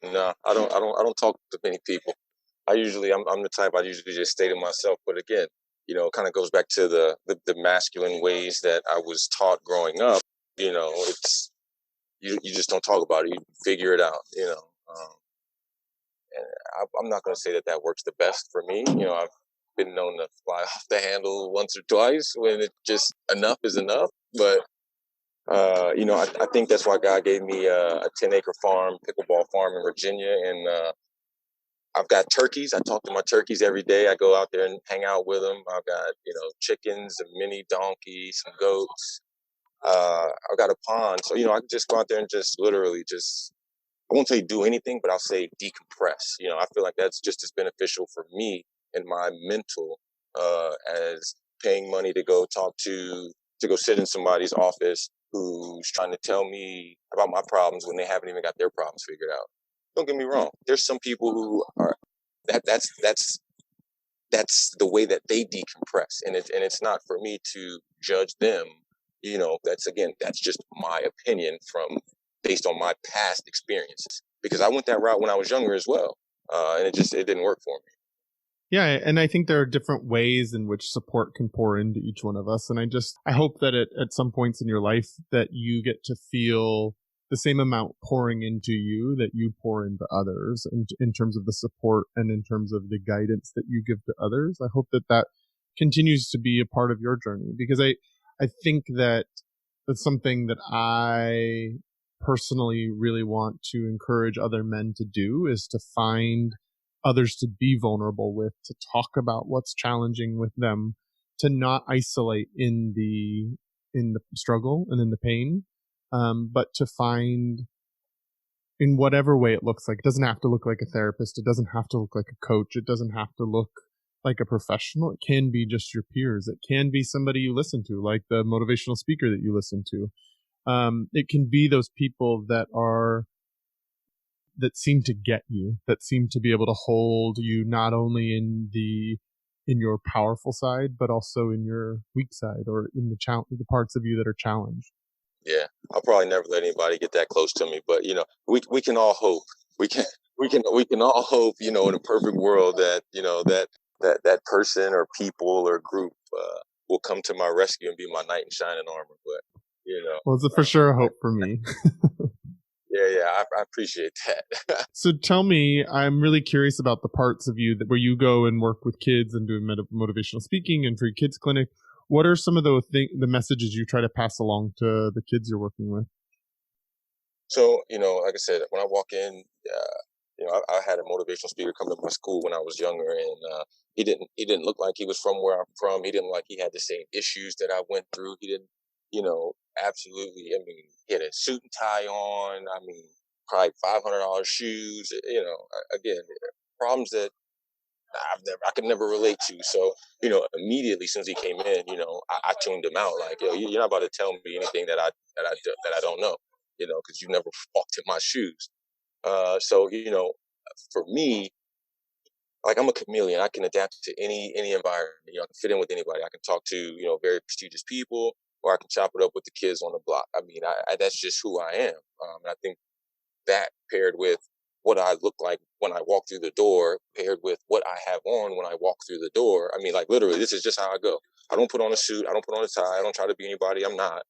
No, I don't talk to many people. I'm the type, I usually just stay to myself. But again, it kind of goes back to the masculine ways that I was taught growing up. It's, you just don't talk about it. You figure it out, and I'm not going to say that works the best for me. I've been known to fly off the handle once or twice when it just enough is enough. But I think that's why God gave me a 10-acre farm, pickleball farm in Virginia, and I've got turkeys. I talk to my turkeys every day. I go out there and hang out with them. I've got, chickens, a mini donkey, some goats. I've got a pond. So, I can just go out there and just literally I won't say do anything, but I'll say decompress. I feel like that's just as beneficial for me and my mental as paying money to go to go sit in somebody's office who's trying to tell me about my problems when they haven't even got their problems figured out. Don't get me wrong. There's some people who are that's the way that they decompress, and it's not for me to judge them. That's just my opinion based on my past experiences, because I went that route when I was younger as well, and it didn't work for me. Yeah, and I think there are different ways in which support can pour into each one of us, and I hope that at some points in your life that you get to feel the same amount pouring into you that you pour into others, in terms of the support and in terms of the guidance that you give to others. I hope that continues to be a part of your journey, because I think that that's something that I personally really want to encourage other men to do, is to find others to be vulnerable with, to talk about what's challenging with them, to not isolate in the struggle and in the pain, but to find, in whatever way it looks like. It doesn't have to look like a therapist. It doesn't have to look like a coach. It doesn't have to look like a professional. It can be just your peers. It can be somebody you listen to, like the motivational speaker that you listen to. It can be those people that seem to get you, that seem to be able to hold you not only in your powerful side, but also in your weak side, or in the parts of you that are challenged. Yeah, I'll probably never let anybody get that close to me, but we can all hope. We can we can all hope, in a perfect world that that person or people or group will come to my rescue and be my knight in shining armor. But you know, Well, it's for sure a hope for me. yeah, I appreciate that. So tell me, I'm really curious about the parts of you where you go and work with kids and do motivational speaking and free kids clinic. What are some of the messages you try to pass along to the kids you're working with? So, like I said, when I walk in, I had a motivational speaker come to my school when I was younger, and he didn't look like he was from where I'm from. He didn't look like he had the same issues that I went through. He didn't, absolutely. I mean, he had a suit and tie on. I mean, probably $500 shoes. Again, problems that I could never relate to. So, immediately since he came in, I tuned him out. Like, yo, you're not about to tell me anything that I don't know, because you never walked in my shoes. So, for me, like, I'm a chameleon. I can adapt to any environment. I can fit in with anybody. I can talk to very prestigious people, or I can chop it up with the kids on the block. I mean, that's just who I am. And I think that paired with what I look like when I walk through the door, paired with what I have on when I walk through the door. I mean, like, literally, this is just how I go. I don't put on a suit. I don't put on a tie. I don't try to be anybody I'm not.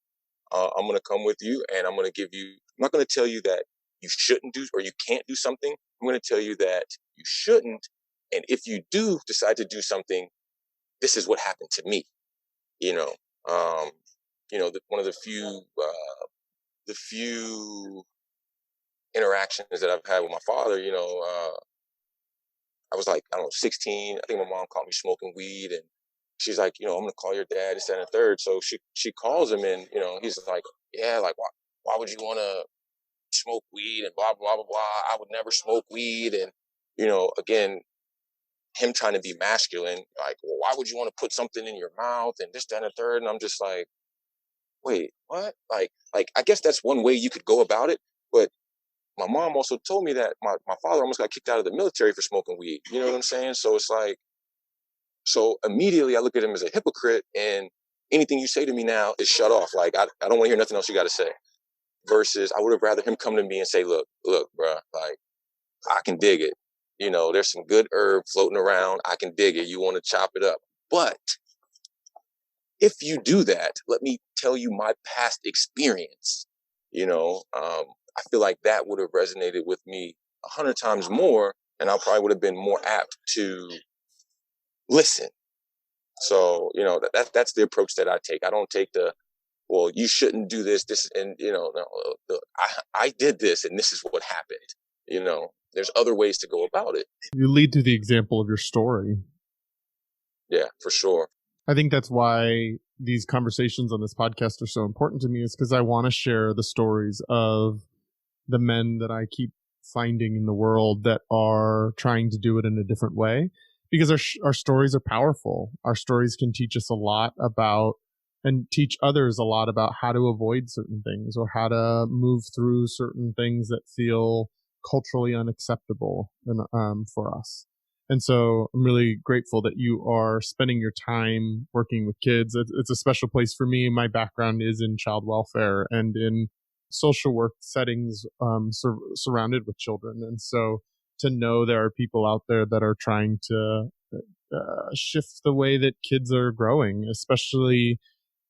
I'm going to come with you, and I'm going to give you, I'm not going to tell you that you shouldn't do or you can't do something. I'm going to tell you that you shouldn't. And if you do decide to do something, this is what happened to me. You know, um, one of the few interactions that I've had with my father, I was like, I don't know, 16. I think my mom caught me smoking weed, and she's like, I'm gonna call your dad, this, that, and the third. So she calls him, and he's like, yeah, like, why would you want to smoke weed and blah blah blah blah. I would never smoke weed, and again, him trying to be masculine, like, well, why would you want to put something in your mouth and this, that, and the third? And I'm just like, wait, what? Like, I guess that's one way you could go about it, but my mom also told me that my father almost got kicked out of the military for smoking weed. You know what I'm saying? So it's like, so immediately I look at him as a hypocrite, and anything you say to me now is shut off. Like, I don't want to hear nothing else you got to say. Versus, I would have rather him come to me and say, look, bro, like, I can dig it. There's some good herb floating around. I can dig it. You want to chop it up. But if you do that, let me tell you my past experience. I feel like that would have resonated with me 100 times more, and I probably would have been more apt to listen. So, that's the approach that I take. I don't take the, well, you shouldn't do this, and no, I did this, and this is what happened. There's other ways to go about it. You lead through the example of your story. Yeah, for sure. I think that's why these conversations on this podcast are so important to me, is because I want to share the stories of the men that I keep finding in the world that are trying to do it in a different way, because our stories are powerful. Our stories can teach us a lot about, and teach others a lot about, how to avoid certain things, or how to move through certain things that feel culturally unacceptable for us. And so I'm really grateful that you are spending your time working with kids. It's a special place for me. My background is in child welfare and in social work settings, surrounded with children. And so to know there are people out there that are trying to shift the way that kids are growing, especially,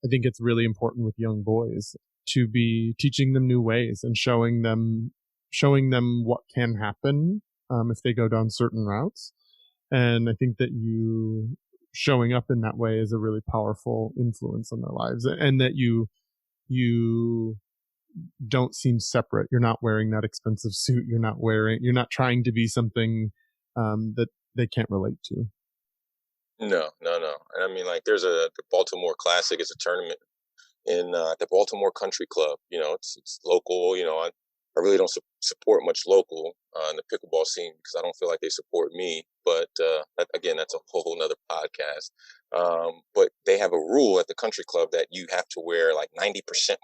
I think it's really important with young boys to be teaching them new ways and showing them what can happen if they go down certain routes. And I think that you showing up in that way is a really powerful influence on their lives, and that you don't seem separate. You're not wearing that expensive suit. You're not trying to be something that they can't relate to. No, no, no. And I mean, like, there's the Baltimore Classic. It's a tournament in the Baltimore Country Club. It's local. I really don't support much local in the pickleball scene, because I don't feel like they support me. But again, that's a whole nother podcast. But they have a rule at the country club that you have to wear like 90%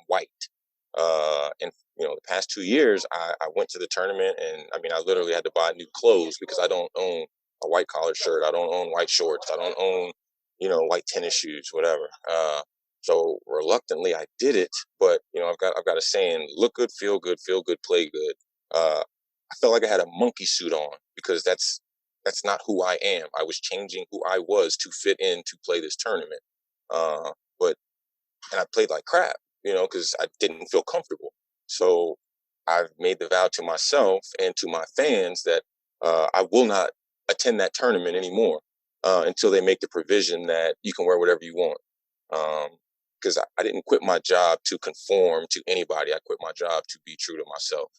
white. And the past 2 years, I went to the tournament, and I mean, I literally had to buy new clothes because I don't own a white collared shirt. I don't own white shorts. I don't own, white tennis shoes, whatever. So reluctantly, I did it. But I've got a saying: look good, feel good, play good. I felt like I had a monkey suit on because that's not who I am. I was changing who I was to fit in to play this tournament. But and I played like crap, because I didn't feel comfortable. So I've made the vow to myself and to my fans that I will not attend that tournament anymore until they make the provision that you can wear whatever you want. Because I didn't quit my job to conform to anybody. I quit my job to be true to myself.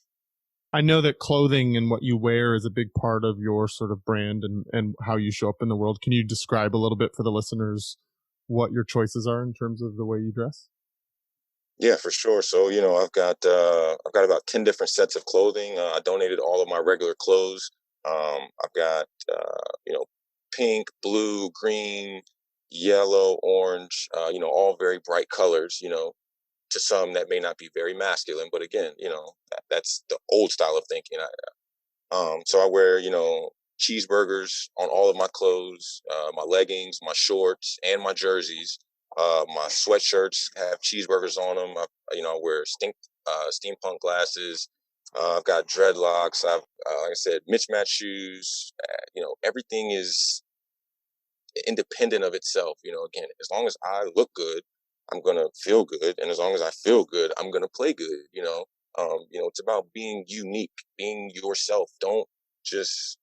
I know that clothing and what you wear is a big part of your sort of brand and how you show up in the world. Can you describe a little bit for the listeners what your choices are in terms of the way you dress? Yeah, for sure. So I've got about 10 different sets of clothing. I donated all of my regular clothes. I've got pink, blue, green, yellow, orange. All very bright colors. To some that may not be very masculine, but again, that's the old style of thinking. So I wear, cheeseburgers on all of my clothes, my leggings, my shorts, and my jerseys. My sweatshirts have cheeseburgers on them. I wear steampunk glasses. I've got dreadlocks. Like I said, mismatched shoes. Everything is independent of itself. Again, as long as I look good, I'm gonna feel good, and as long as I feel good, I'm gonna play good. It's about being unique, being yourself. Don't just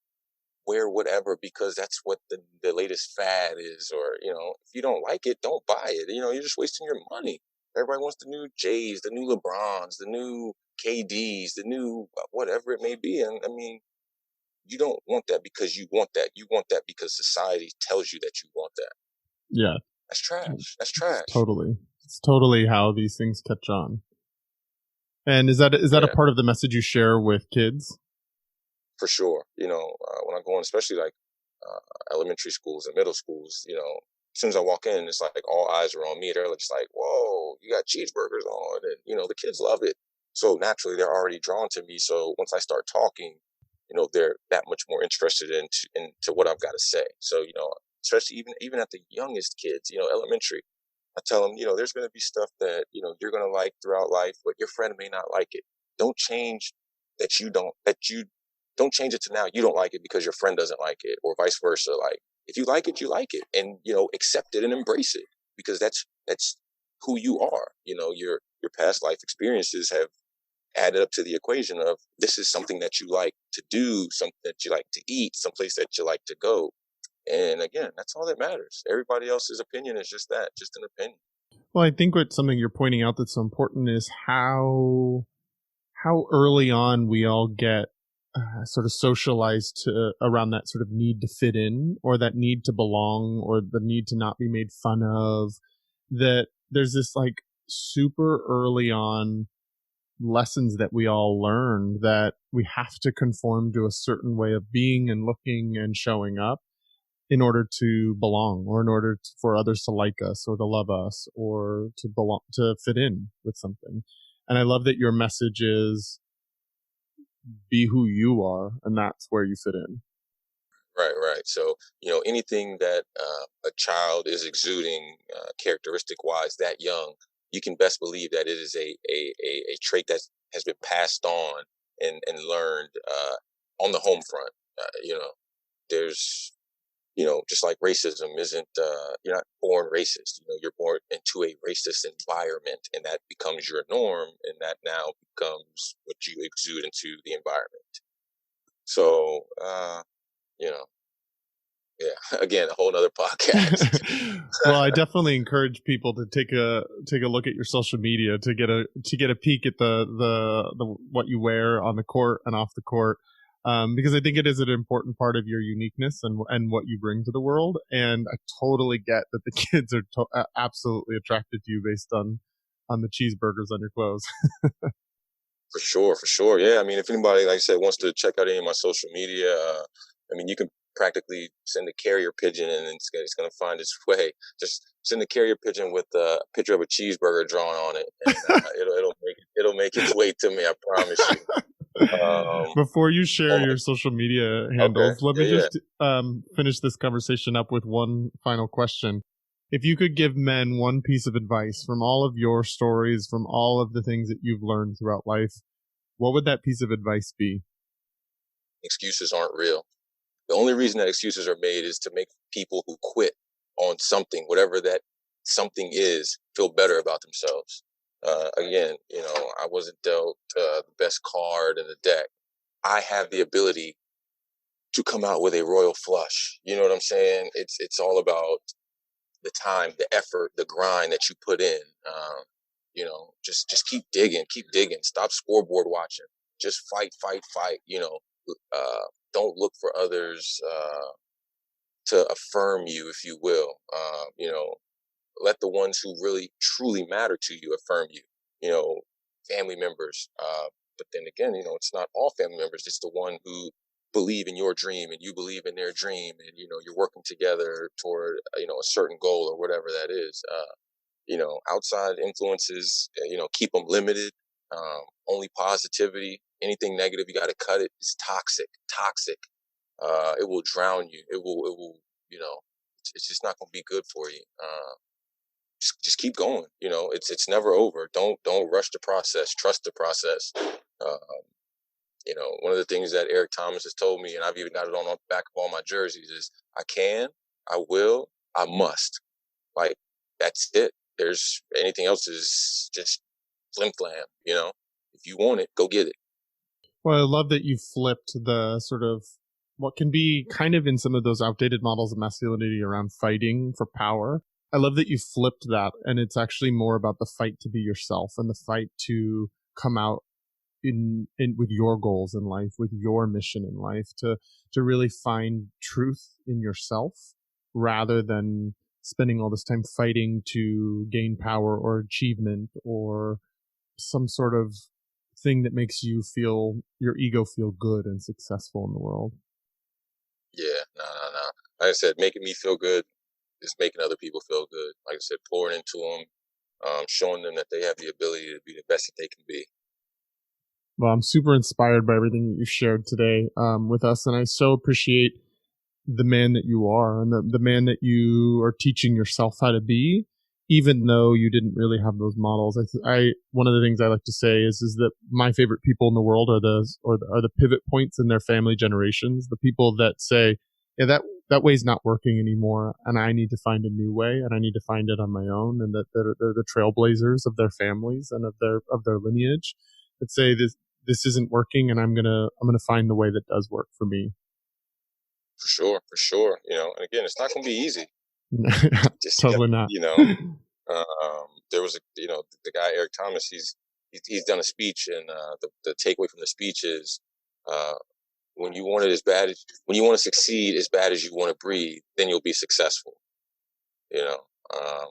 wear whatever because that's what the latest fad is, or if you don't like it, don't buy it. You're just wasting your money. Everybody wants the new Jays, the new LeBrons, the new KDs, the new whatever it may be, and I mean, you don't want that because you want that. You want that because society tells you that you want that. Yeah, That's trash. That's it's trash. it's totally how these things catch on. And is that a Yeah, part of the message you share with kids? for sure. When I go in, especially like elementary schools and middle schools, as soon as I walk in, it's like all eyes are on me. They're just like, "Whoa, you got cheeseburgers on," and the kids love it. So naturally, they're already drawn to me. So once I start talking, they're that much more interested into what I've got to say. So especially even at the youngest kids, elementary, I tell them, there's going to be stuff that you're going to like throughout life, but your friend may not like it. Don't change that you don't change it to now you don't like it because your friend doesn't like it, or vice versa. Like, if you like it, you like it, and accept it and embrace it, because that's who you are. Your past life experiences have added up to the equation of this is something that you like to do, something that you like to eat, someplace that you like to go. And again, that's all that matters. Everybody else's opinion is just that, just an opinion. Well, I think what something you're pointing out that's so important is how early on we all get sort of socialized around that sort of need to fit in, or that need to belong, or the need to not be made fun of. That there's this like super early on lessons that we all learn that we have to conform to a certain way of being and looking and showing up in order to belong, or in order for others to like us or to love us or to belong, to fit in with something. And I love that your message is be who you are, and that's where you fit in. Right, right. So, anything that a child is exuding, characteristic wise, that young, you can best believe that it is a trait that has been passed on and learned on the home front. There's, just like racism isn't, you're not born racist. You're born into a racist environment, and that becomes your norm, and that now becomes what you exude into the environment. So, you know, yeah, again, a whole nother podcast. Well, I definitely encourage people to take a look at your social media to get a peek at the what you wear on the court and off the court, because I think it is an important part of your uniqueness and what you bring to the world. And I totally get that the kids are absolutely attracted to you based on the cheeseburgers on your clothes. For sure, for sure. Yeah, I mean, if anybody, like I said, wants to check out any of my social media, I mean, you can practically send a carrier pigeon and it's going to find its way. Just send a carrier pigeon with a picture of a cheeseburger drawn on it, and it'll make its way to me. I promise you. Before you share Oh your social media okay, handles, let me yeah. just finish this conversation up with one final question. If you could give men one piece of advice from all of your stories, from all of the things that you've learned throughout life, what would that piece of advice be? Excuses aren't real. The only reason that excuses are made is to make people who quit on something, whatever that something is, feel better about themselves. Again, I wasn't dealt the best card in the deck. I have the ability to come out with a royal flush. You know what I'm saying? It's all about the time, the effort, the grind that you put in. Just keep digging, keep digging. Stop scoreboard watching. Just fight, fight, fight. Don't look for others to affirm you, if you will. Let the ones who really truly matter to you affirm you. You know, family members. But then again, it's not all family members. It's the one who believe in your dream and you believe in their dream, and you're working together toward a certain goal or whatever that is. Outside influences, keep them limited. Only positivity. Anything negative, you got to cut it. It's toxic. Toxic. It will drown you. It will. It will. It's just not going to be good for you. Just keep going. It's never over. Don't rush the process. Trust the process. One of the things that Eric Thomas has told me, and I've even got it on the back of all my jerseys, is I can, I will, I must. Like, that's it. There's anything else is just flim flam. If you want it, go get it. Well, I love that you flipped the sort of what can be kind of in some of those outdated models of masculinity around fighting for power. I love that you flipped that, and it's actually more about the fight to be yourself and the fight to come out in with your goals in life, with your mission in life, to really find truth in yourself rather than spending all this time fighting to gain power or achievement or some sort of thing that makes your ego feel good and successful in the world. Yeah, no, no, no. Like I said, making me feel good is making other people feel good. Like I said, pouring into them, showing them that they have the ability to be the best that they can be. Well, I'm super inspired by everything that you shared today with us, and I so appreciate the man that you are and the man that you are teaching yourself how to be, even though you didn't really have those models. One of the things I like to say is that my favorite people in the world are the pivot points in their family generations, the people that say, yeah, that way's not working anymore, and I need to find a new way, and I need to find it on my own, and that they're the trailblazers of their families and of their lineage that say this isn't working, and I'm gonna find the way that does work for me. For sure, for sure. And again, it's not going to be easy. Just you got, Totally not. there was the guy Eric Thomas. He's done a speech, and the takeaway from the speech is, when you want to succeed as bad as you want to breathe, then you'll be successful. You know, um,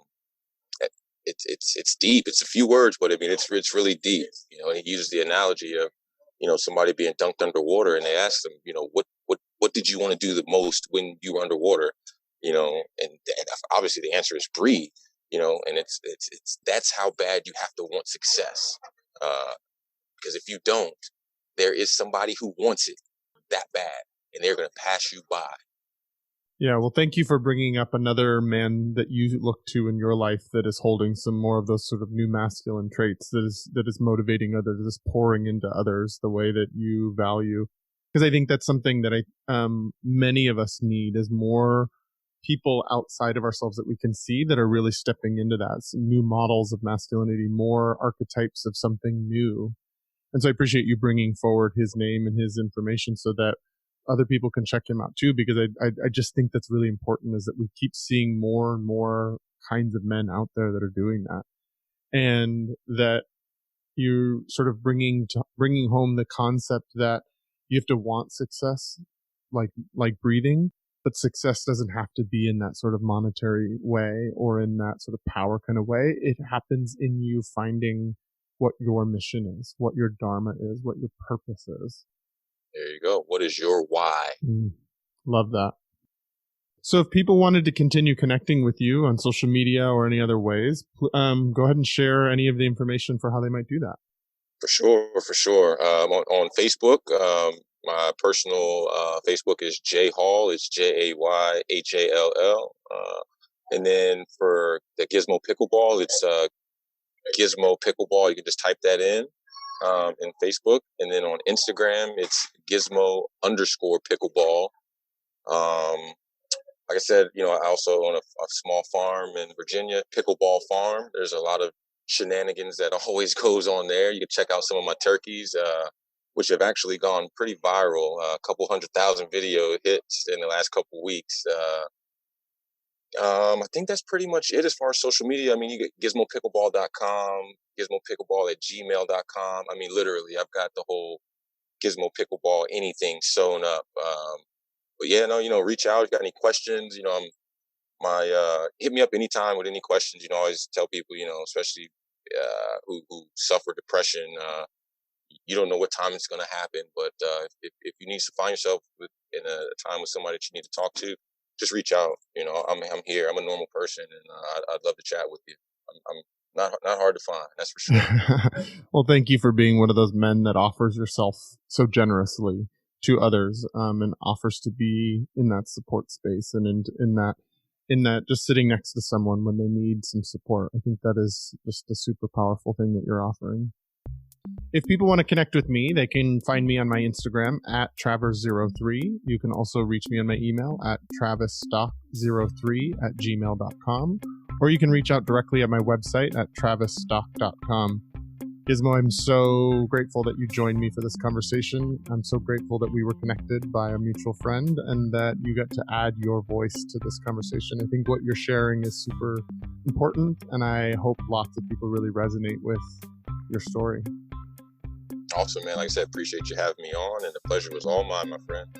it's deep. It's a few words, but I mean, it's really deep. And he uses the analogy of, somebody being dunked underwater, and they asked him, what did you want to do the most when you were underwater? And obviously the answer is breathe. And it's that's how bad you have to want success. Because if you don't, there is somebody who wants it that bad, and they're going to pass you by. Yeah, well, thank you for bringing up another man that you look to in your life that is holding some more of those sort of new masculine traits that is motivating others, is pouring into others the way that you value. Because I think that's something that many of us need is more people outside of ourselves that we can see that are really stepping into that. Some new models of masculinity, more archetypes of something new. And so I appreciate you bringing forward his name and his information so that other people can check him out too, because I just think that's really important, is that we keep seeing more and more kinds of men out there that are doing that, and that you're sort of bringing home the concept that you have to want success, like breathing, but success doesn't have to be in that sort of monetary way or in that sort of power kind of way. It happens in you finding what your mission is, what your dharma is, what your purpose is. There you go. What is your why? Love that. So if people wanted to continue connecting with you on social media or any other ways, go ahead and share any of the information for how they might do that. For sure, for sure. On Facebook, my personal Facebook is J Hall. It's JayHall. And then for the Gizmo Pickleball, it's Gizmo Pickleball. You can just type that in Facebook. And then on Instagram, it's Gizmo_Pickleball. Like I said, I also own a small farm in Virginia, Pickleball Farm. There's a lot of shenanigans that always goes on there. You can check out some of my turkeys, which have actually gone pretty viral. A couple 100,000 video hits in the last couple weeks. I think that's pretty much it as far as social media. I mean, you get gizmopickleball.com, gizmopickleball@gmail.com. I mean, literally, I've got the whole Gizmo Pickleball anything sewn up. But yeah, no, reach out if you got any questions. Hit me up anytime with any questions. I always tell people, especially who suffer depression, you don't know what time it's going to happen. But if you need to find yourself in a time with somebody that you need to talk to, just reach out. I'm here. I'm a normal person, and I'd love to chat with you. I'm not hard to find. That's for sure. Well, thank you for being one of those men that offers yourself so generously to others, and offers to be in that support space and in that just sitting next to someone when they need some support. I think that is just a super powerful thing that you're offering. If people want to connect with me, they can find me on my Instagram at Travers03. You can also reach me on my email at travisstock03@gmail.com, or you can reach out directly at my website at travisstock.com. Gizmo, I'm so grateful that you joined me for this conversation. I'm so grateful that we were connected by a mutual friend and that you get to add your voice to this conversation. I think what you're sharing is super important, and I hope lots of people really resonate with your story. Awesome, man. Like I said, appreciate you having me on, and the pleasure was all mine, my friend.